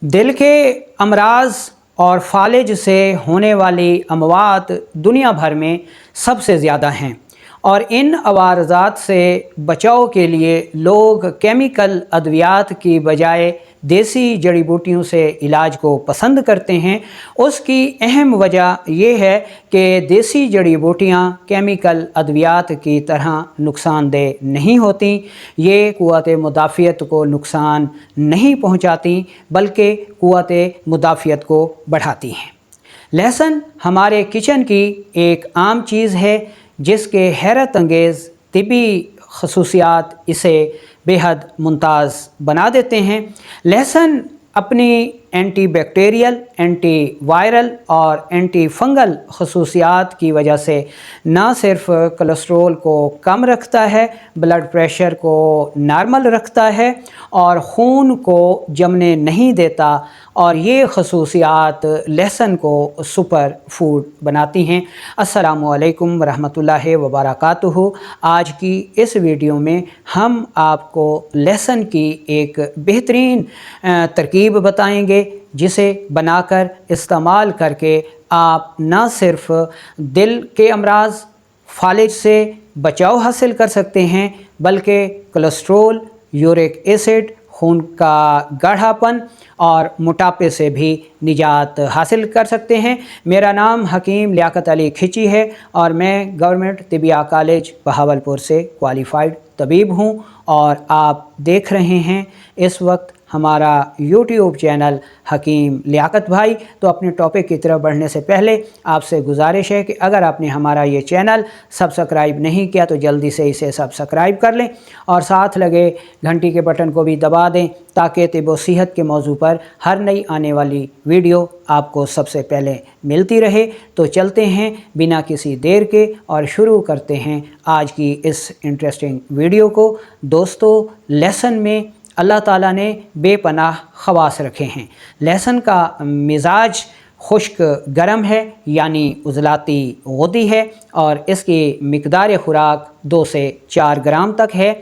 دل کے امراض اور فالج سے ہونے والی اموات دنیا بھر میں سب سے زیادہ ہیں، اور ان عوارضات سے بچاؤ کے لیے لوگ کیمیکل ادویات کی بجائے دیسی جڑی بوٹیوں سے علاج کو پسند کرتے ہیں۔ اس کی اہم وجہ یہ ہے کہ دیسی جڑی بوٹیاں کیمیکل ادویات کی طرح نقصان دہ نہیں ہوتیں، یہ قوت مدافعت کو نقصان نہیں پہنچاتی بلکہ قوت مدافعت کو بڑھاتی ہیں۔ لہسن ہمارے کچن کی ایک عام چیز ہے جس کے حیرت انگیز طبی خصوصیات اسے بے حد ممتاز بنا دیتے ہیں۔ لہسن اپنی اینٹی بیکٹیریل، اینٹی وائرل اور اینٹی فنگل خصوصیات کی وجہ سے نہ صرف کولیسٹرول کو کم رکھتا ہے، بلڈ پریشر کو نارمل رکھتا ہے اور خون کو جمنے نہیں دیتا، اور یہ خصوصیات لہسن کو سپر فوڈ بناتی ہیں۔ السلام علیکم ورحمۃ اللہ وبرکاتہ۔ آج کی اس ویڈیو میں ہم آپ کو لہسن کی ایک بہترین ترکیب بتائیں گے جسے بنا کر استعمال کر کے آپ نہ صرف دل کے امراض، فالج سے بچاؤ حاصل کر سکتے ہیں بلکہ کولیسٹرول، یورک ایسڈ، خون کا گاڑھا پن اور موٹاپے سے بھی نجات حاصل کر سکتے ہیں۔ میرا نام حکیم لیاقت علی کھچی ہے اور میں گورنمنٹ طبیہ کالج بہاولپور سے کوالیفائڈ طبیب ہوں، اور آپ دیکھ رہے ہیں اس وقت ہمارا یوٹیوب چینل حکیم لیاقت بھائی۔ تو اپنے ٹاپک کی طرف بڑھنے سے پہلے آپ سے گزارش ہے کہ اگر آپ نے ہمارا یہ چینل سبسکرائب نہیں کیا تو جلدی سے اسے سبسکرائب کر لیں اور ساتھ لگے گھنٹی کے بٹن کو بھی دبا دیں تاکہ طب و صحت کے موضوع پر ہر نئی آنے والی ویڈیو آپ کو سب سے پہلے ملتی رہے۔ تو چلتے ہیں بنا کسی دیر کے اور شروع کرتے ہیں آج کی اس انٹرسٹنگ ویڈیو کو۔ دوستو، لہسن میں اللہ تعالیٰ نے بے پناہ خواص رکھے ہیں۔ لہسن کا مزاج خشک گرم ہے، یعنی عضلاتی غدی ہے، اور اس کی مقدار خوراک 2 سے 4 گرام تک ہے۔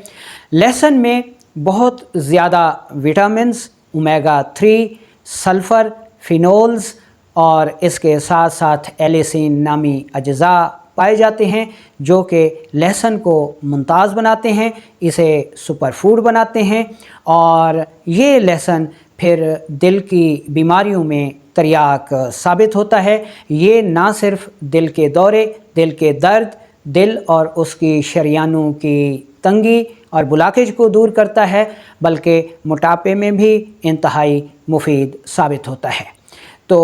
لہسن میں بہت زیادہ وٹامنز، اومیگا 3، سلفر، فینولز اور اس کے ساتھ ساتھ ایلیسین نامی اجزاء پائے جاتے ہیں جو کہ لہسن کو ممتاز بناتے ہیں، اسے سپر فوڈ بناتے ہیں، اور یہ لہسن پھر دل کی بیماریوں میں تریاک ثابت ہوتا ہے۔ یہ نہ صرف دل کے دورے، دل کے درد، دل اور اس کی شریانوں کی تنگی اور بلاکیج کو دور کرتا ہے بلکہ موٹاپے میں بھی انتہائی مفید ثابت ہوتا ہے۔ تو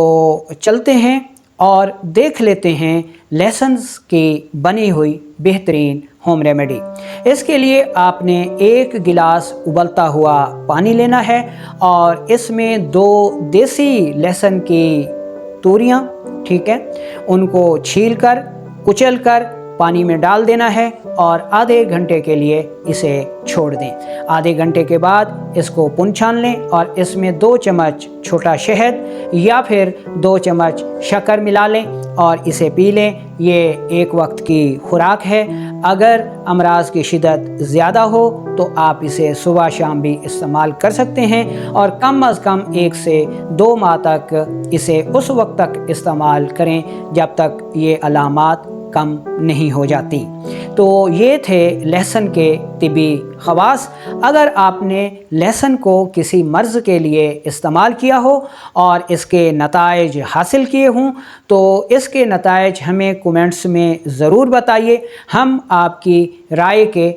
چلتے ہیں اور دیکھ لیتے ہیں لہسن کی بنی ہوئی بہترین ہوم ریمیڈی۔ اس کے لیے آپ نے 1 گلاس ابلتا ہوا پانی لینا ہے اور اس میں 2 دیسی لہسن کی توریاں، ٹھیک ہے، ان کو چھیل کر کچل کر پانی میں ڈال دینا ہے اور آدھے گھنٹے کے لیے اسے چھوڑ دیں۔ آدھے گھنٹے کے بعد اس کو پن چھان لیں اور اس میں 2 چمچ چھوٹا شہد یا پھر 2 چمچ شکر ملا لیں اور اسے پی لیں۔ یہ ایک وقت کی خوراک ہے۔ اگر امراض کی شدت زیادہ ہو تو آپ اسے صبح شام بھی استعمال کر سکتے ہیں، اور کم از کم 1 سے 2 ماہ تک اسے اس وقت تک استعمال کریں جب تک یہ علامات کم نہیں ہو جاتی۔ تو یہ تھے لہسن کے طبی خواص۔ اگر آپ نے لہسن کو کسی مرض کے لیے استعمال کیا ہو اور اس کے نتائج حاصل کیے ہوں تو اس کے نتائج ہمیں کومنٹس میں ضرور بتائیے، ہم آپ کی رائے کے